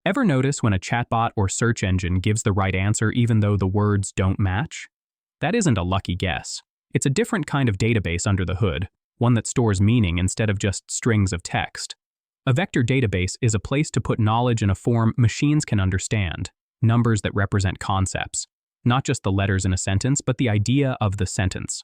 Ever notice when a chatbot or search engine gives the right answer even though the words don't match? That isn't a lucky guess. It's a different kind of database under the hood, one that stores meaning instead of just strings of text. A vector database is a place to put knowledge in a form machines can understand, numbers that represent concepts, not just the letters in a sentence, but the idea of the sentence.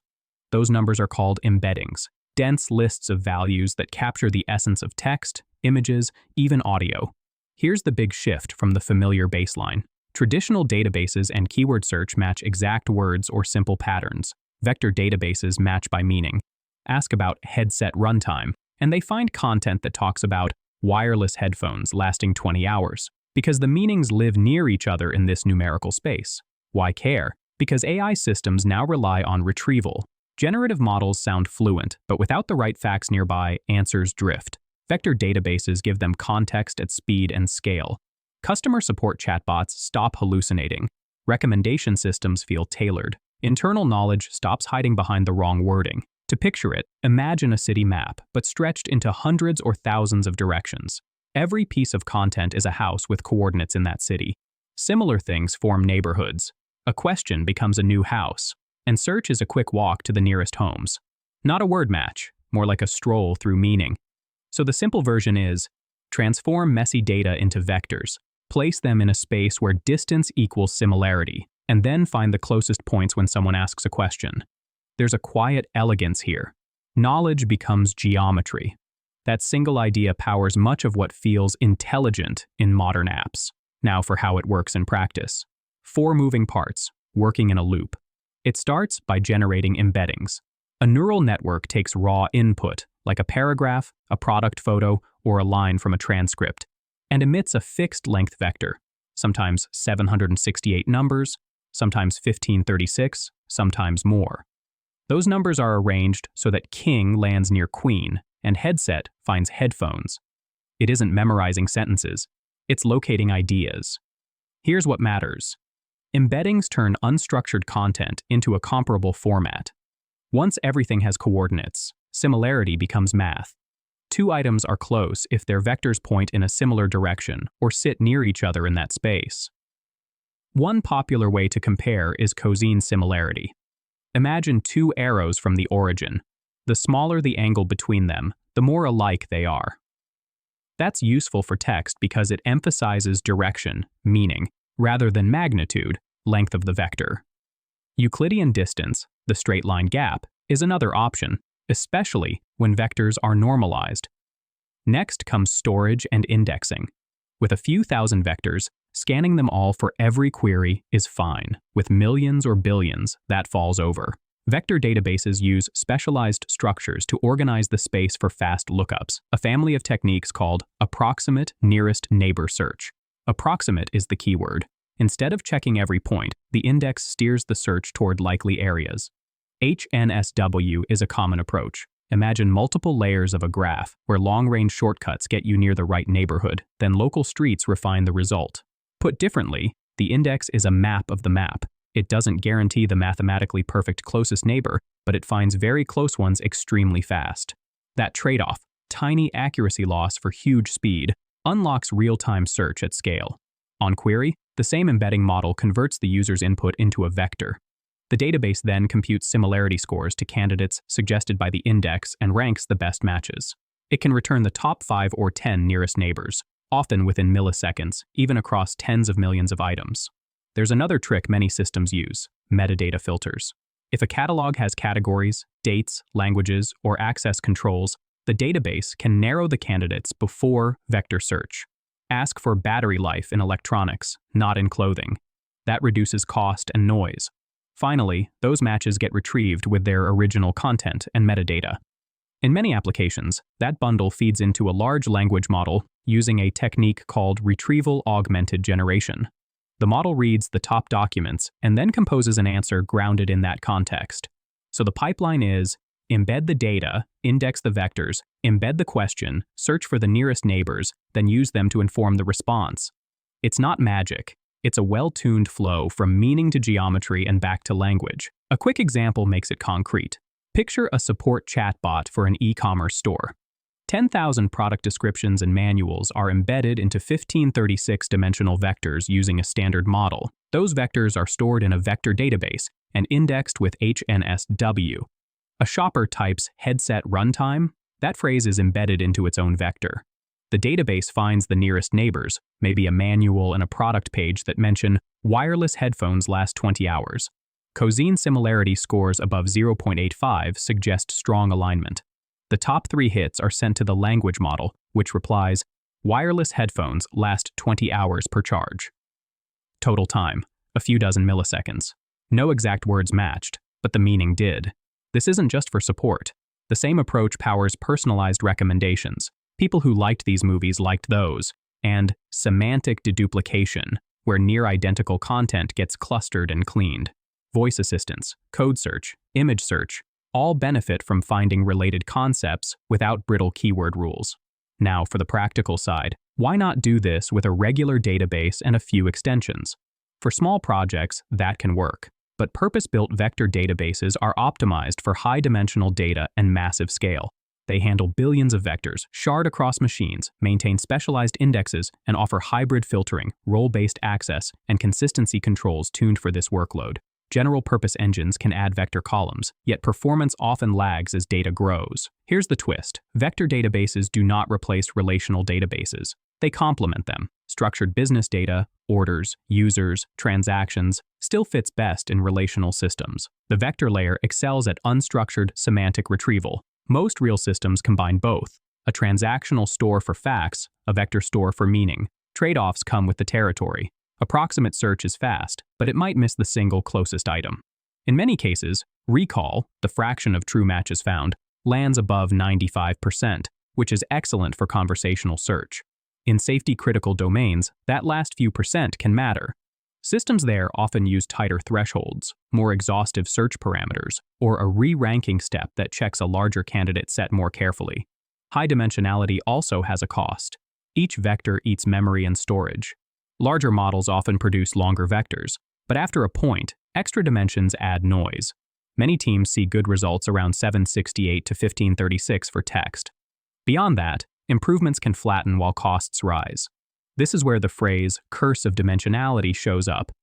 Those numbers are called embeddings, dense lists of values that capture the essence of text, images, even audio. Here's the big shift from the familiar baseline. Traditional databases and keyword search match exact words or simple patterns. Vector databases match by meaning. Ask about headset runtime, and they find content that talks about wireless headphones lasting 20 hours, because the meanings live near each other in this numerical space. Why care? Because AI systems now rely on retrieval. Generative models sound fluent, but without the right facts nearby, answers drift. Vector databases give them context at speed and scale. Customer support chatbots stop hallucinating. Recommendation systems feel tailored. Internal knowledge stops hiding behind the wrong wording. To picture it, imagine a city map, but stretched into hundreds or thousands of directions. Every piece of content is a house with coordinates in that city. Similar things form neighborhoods. A question becomes a new house, and search is a quick walk to the nearest homes. Not a word match, more like a stroll through meaning. So the simple version is, transform messy data into vectors, place them in a space where distance equals similarity, and then find the closest points when someone asks a question. There's a quiet elegance here. Knowledge becomes geometry. That single idea powers much of what feels intelligent in modern apps. Now for how it works in practice. 4 moving parts, working in a loop. It starts by generating embeddings. A neural network takes raw input, like a paragraph, a product photo, or a line from a transcript, and emits a fixed-length vector, sometimes 768 numbers, sometimes 1536, sometimes more. Those numbers are arranged so that king lands near queen, and headset finds headphones. It isn't memorizing sentences, it's locating ideas. Here's what matters. Embeddings turn unstructured content into a comparable format. Once everything has coordinates, similarity becomes math. 2 items are close if their vectors point in a similar direction or sit near each other in that space. One popular way to compare is cosine similarity. Imagine 2 arrows from the origin. The smaller the angle between them, the more alike they are. That's useful for text because it emphasizes direction, meaning, rather than magnitude, length of the vector. Euclidean distance, the straight line gap, is another option, especially when vectors are normalized. Next comes storage and indexing. With a few thousand vectors, scanning them all for every query is fine. With millions or billions, that falls over. Vector databases use specialized structures to organize the space for fast lookups, a family of techniques called approximate nearest neighbor search. Approximate is the keyword. Instead of checking every point, the index steers the search toward likely areas. HNSW is a common approach. Imagine multiple layers of a graph where long-range shortcuts get you near the right neighborhood, then local streets refine the result. Put differently, the index is a map of the map. It doesn't guarantee the mathematically perfect closest neighbor, but it finds very close ones extremely fast. That trade-off, tiny accuracy loss for huge speed, unlocks real-time search at scale. On query, the same embedding model converts the user's input into a vector. The database then computes similarity scores to candidates suggested by the index and ranks the best matches. It can return the top 5 or 10 nearest neighbors, often within milliseconds, even across tens of millions of items. There's another trick many systems use: metadata filters. If a catalog has categories, dates, languages, or access controls, the database can narrow the candidates before vector search. Ask for battery life in electronics, not in clothing. That reduces cost and noise. Finally, those matches get retrieved with their original content and metadata. In many applications, that bundle feeds into a large language model using a technique called retrieval-augmented generation. The model reads the top documents and then composes an answer grounded in that context. So the pipeline is: embed the data, index the vectors, embed the question, search for the nearest neighbors, then use them to inform the response. It's not magic. It's a well-tuned flow from meaning to geometry and back to language. A quick example makes it concrete. Picture a support chatbot for an e-commerce store. 10,000 product descriptions and manuals are embedded into 1536 dimensional vectors using a standard model. Those vectors are stored in a vector database and indexed with HNSW. A shopper types headset runtime. That phrase is embedded into its own vector. The database finds the nearest neighbors, maybe a manual and a product page that mention wireless headphones last 20 hours. Cosine similarity scores above 0.85 suggest strong alignment. The top 3 hits are sent to the language model, which replies, wireless headphones last 20 hours per charge. Total time, a few dozen milliseconds. No exact words matched, but the meaning did. This isn't just for support. The same approach powers personalized recommendations. People who liked these movies liked those, and semantic deduplication, where near-identical content gets clustered and cleaned. Voice assistants, code search, image search, all benefit from finding related concepts without brittle keyword rules. Now, for the practical side, why not do this with a regular database and a few extensions? For small projects, that can work, but purpose-built vector databases are optimized for high-dimensional data and massive scale. They handle billions of vectors, shard across machines, maintain specialized indexes, and offer hybrid filtering, role-based access, and consistency controls tuned for this workload. General-purpose engines can add vector columns, yet performance often lags as data grows. Here's the twist. Vector databases do not replace relational databases. They complement them. Structured business data, orders, users, transactions, still fits best in relational systems. The vector layer excels at unstructured semantic retrieval. Most real systems combine both. A transactional store for facts, a vector store for meaning. Trade-offs come with the territory. Approximate search is fast, but it might miss the single closest item. In many cases, recall, the fraction of true matches found, lands above 95%, which is excellent for conversational search. In safety-critical domains, that last few percent can matter. Systems there often use tighter thresholds, more exhaustive search parameters, or a re-ranking step that checks a larger candidate set more carefully. High dimensionality also has a cost. Each vector eats memory and storage. Larger models often produce longer vectors, but after a point, extra dimensions add noise. Many teams see good results around 768 to 1536 for text. Beyond that, improvements can flatten while costs rise. This is where the phrase curse of dimensionality shows up.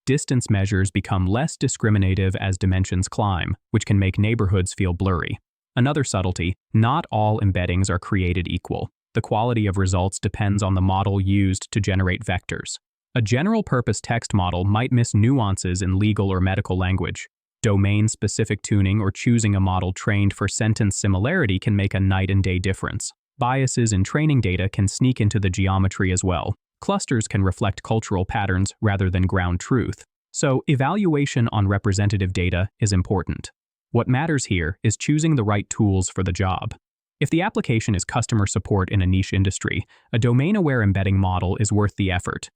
Distance measures become less discriminative as dimensions climb, which can make neighborhoods feel blurry. Another subtlety, not all embeddings are created equal. The quality of results depends on the model used to generate vectors. A general-purpose text model might miss nuances in legal or medical language. Domain-specific tuning or choosing a model trained for sentence similarity can make a night and day difference. Biases in training data can sneak into the geometry as well. Clusters can reflect cultural patterns rather than ground truth. So, evaluation on representative data is important. What matters here is choosing the right tools for the job. If the application is customer support in a niche industry, a domain-aware embedding model is worth the effort.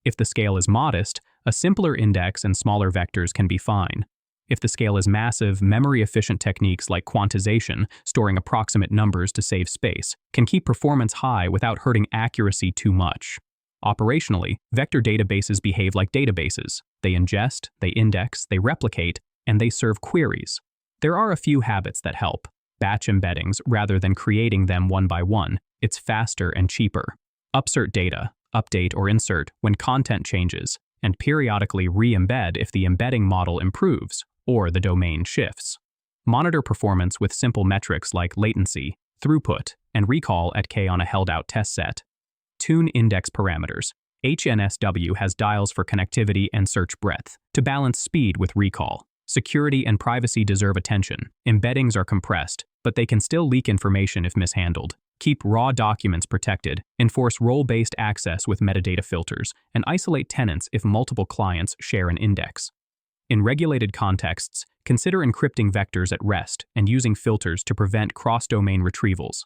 If the scale is modest, a simpler index and smaller vectors can be fine. If the scale is massive, memory-efficient techniques like quantization, storing approximate numbers to save space, can keep performance high without hurting accuracy too much. Operationally, vector databases behave like databases. They ingest, they index, they replicate, and they serve queries. There are a few habits that help. Batch embeddings rather than creating them one by one. It's faster and cheaper. Upsert data, update or insert when content changes, and periodically re-embed if the embedding model improves or the domain shifts. Monitor performance with simple metrics like latency, throughput, and recall at K on a held-out test set. Tune index parameters. HNSW has dials for connectivity and search breadth to balance speed with recall. Security and privacy deserve attention. Embeddings are compressed, but they can still leak information if mishandled. Keep raw documents protected, enforce role-based access with metadata filters, and isolate tenants if multiple clients share an index. In regulated contexts, consider encrypting vectors at rest and using filters to prevent cross-domain retrievals.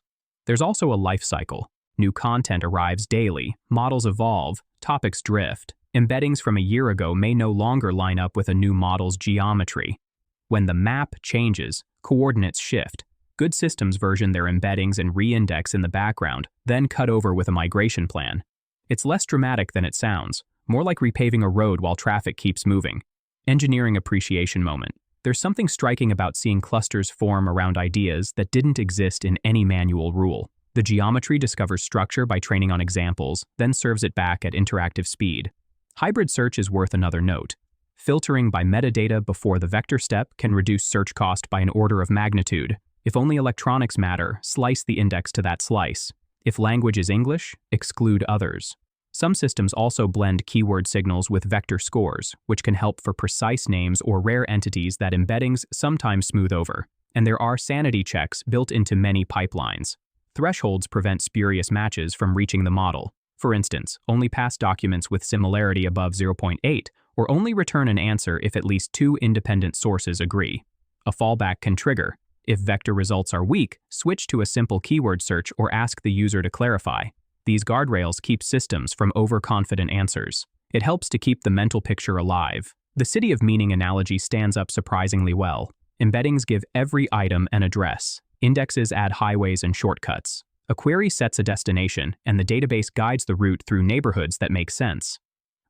There's also a life cycle. New content arrives daily, models evolve, topics drift. Embeddings from a year ago may no longer line up with a new model's geometry. When the map changes, coordinates shift. Good systems version their embeddings and re-index in the background, then cut over with a migration plan. It's less dramatic than it sounds, more like repaving a road while traffic keeps moving. Engineering appreciation moment. There's something striking about seeing clusters form around ideas that didn't exist in any manual rule. The geometry discovers structure by training on examples, then serves it back at interactive speed. Hybrid search is worth another note. Filtering by metadata before the vector step can reduce search cost by an order of magnitude. If only electronics matter, slice the index to that slice. If language is English, exclude others. Some systems also blend keyword signals with vector scores, which can help for precise names or rare entities that embeddings sometimes smooth over. And there are sanity checks built into many pipelines. Thresholds prevent spurious matches from reaching the model. For instance, only pass documents with similarity above 0.8, or only return an answer if at least 2 independent sources agree. A fallback can trigger. If vector results are weak, switch to a simple keyword search or ask the user to clarify. These guardrails keep systems from overconfident answers. It helps to keep the mental picture alive. The city of meaning analogy stands up surprisingly well. Embeddings give every item an address. Indexes add highways and shortcuts. A query sets a destination, and the database guides the route through neighborhoods that make sense.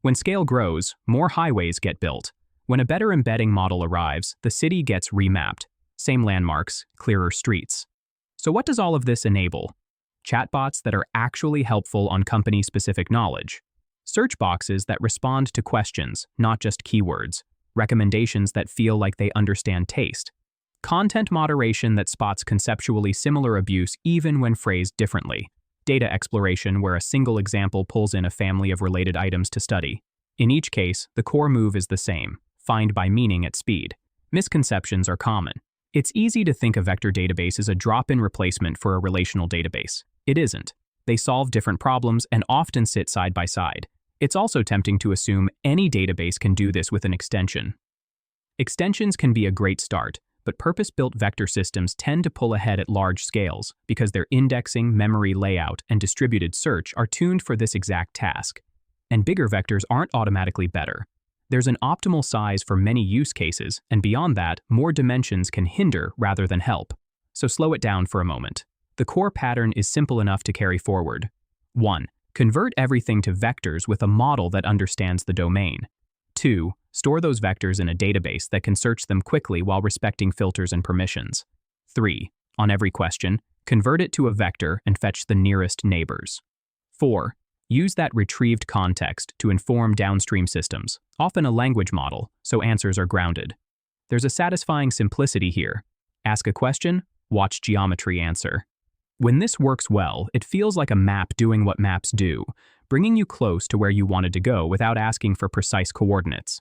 When scale grows, more highways get built. When a better embedding model arrives, the city gets remapped. Same landmarks, clearer streets. So what does all of this enable? Chatbots that are actually helpful on company-specific knowledge. Search boxes that respond to questions, not just keywords. Recommendations that feel like they understand taste. Content moderation that spots conceptually similar abuse even when phrased differently. Data exploration where a single example pulls in a family of related items to study. In each case, the core move is the same: find by meaning at speed. Misconceptions are common. It's easy to think a vector database is a drop-in replacement for a relational database. It isn't. They solve different problems and often sit side by side. It's also tempting to assume any database can do this with an extension. Extensions can be a great start, but purpose-built vector systems tend to pull ahead at large scales because their indexing, memory layout, and distributed search are tuned for this exact task. And bigger vectors aren't automatically better. There's an optimal size for many use cases, and beyond that, more dimensions can hinder rather than help. So slow it down for a moment. The core pattern is simple enough to carry forward. 1. Convert everything to vectors with a model that understands the domain. 2. Store those vectors in a database that can search them quickly while respecting filters and permissions. 3. On every question, convert it to a vector and fetch the nearest neighbors. 4. Use that retrieved context to inform downstream systems, often a language model, so answers are grounded. There's a satisfying simplicity here. Ask a question, watch geometry answer. When this works well, it feels like a map doing what maps do, bringing you close to where you wanted to go without asking for precise coordinates.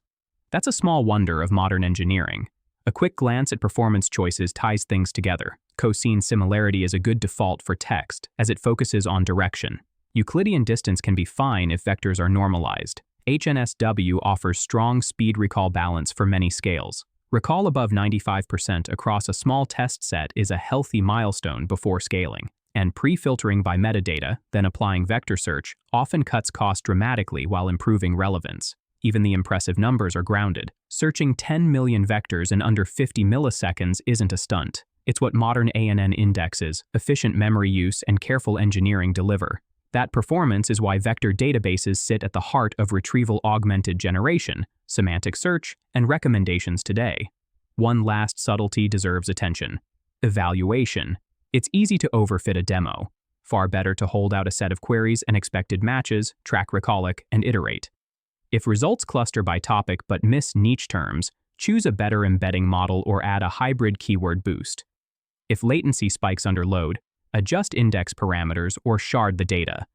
That's a small wonder of modern engineering. A quick glance at performance choices ties things together. Cosine similarity is a good default for text, as it focuses on direction. Euclidean distance can be fine if vectors are normalized. HNSW offers strong speed recall balance for many scales. Recall above 95% across a small test set is a healthy milestone before scaling. And pre-filtering by metadata, then applying vector search, often cuts cost dramatically while improving relevance. Even the impressive numbers are grounded. Searching 10 million vectors in under 50 milliseconds isn't a stunt. It's what modern ANN indexes, efficient memory use, and careful engineering deliver. That performance is why vector databases sit at the heart of retrieval-augmented generation, semantic search, and recommendations today. One last subtlety deserves attention: evaluation. It's easy to overfit a demo. Far better to hold out a set of queries and expected matches, track recallic, and iterate. If results cluster by topic but miss niche terms, choose a better embedding model or add a hybrid keyword boost. If latency spikes under load, adjust index parameters or shard the data.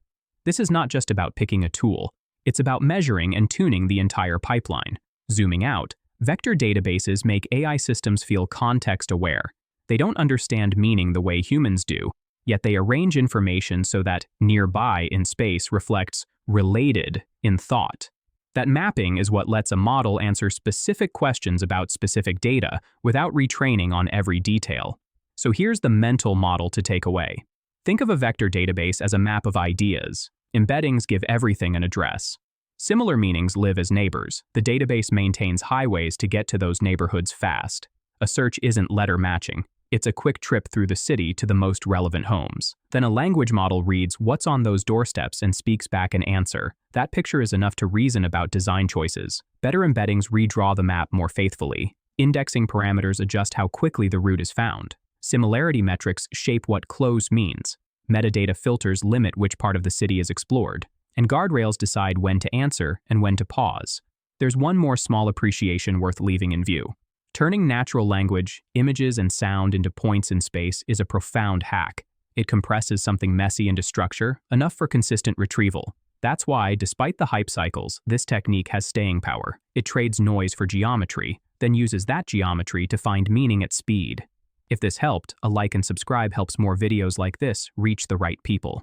This is not just about picking a tool, it's about measuring and tuning the entire pipeline. Zooming out, vector databases make AI systems feel context-aware. They don't understand meaning the way humans do, yet they arrange information so that nearby in space reflects related in thought. That mapping is what lets a model answer specific questions about specific data without retraining on every detail. So here's the mental model to take away. Think of a vector database as a map of ideas. Embeddings give everything an address. Similar meanings live as neighbors. The database maintains highways to get to those neighborhoods fast. A search isn't letter matching. It's a quick trip through the city to the most relevant homes. Then a language model reads what's on those doorsteps and speaks back an answer. That picture is enough to reason about design choices. Better embeddings redraw the map more faithfully. Indexing parameters adjust how quickly the route is found. Similarity metrics shape what close means. Metadata filters limit which part of the city is explored, and guardrails decide when to answer and when to pause. There's one more small appreciation worth leaving in view. Turning natural language, images, and sound into points in space is a profound hack. It compresses something messy into structure, enough for consistent retrieval. That's why, despite the hype cycles, this technique has staying power. It trades noise for geometry, then uses that geometry to find meaning at speed. If this helped, a like and subscribe helps more videos like this reach the right people.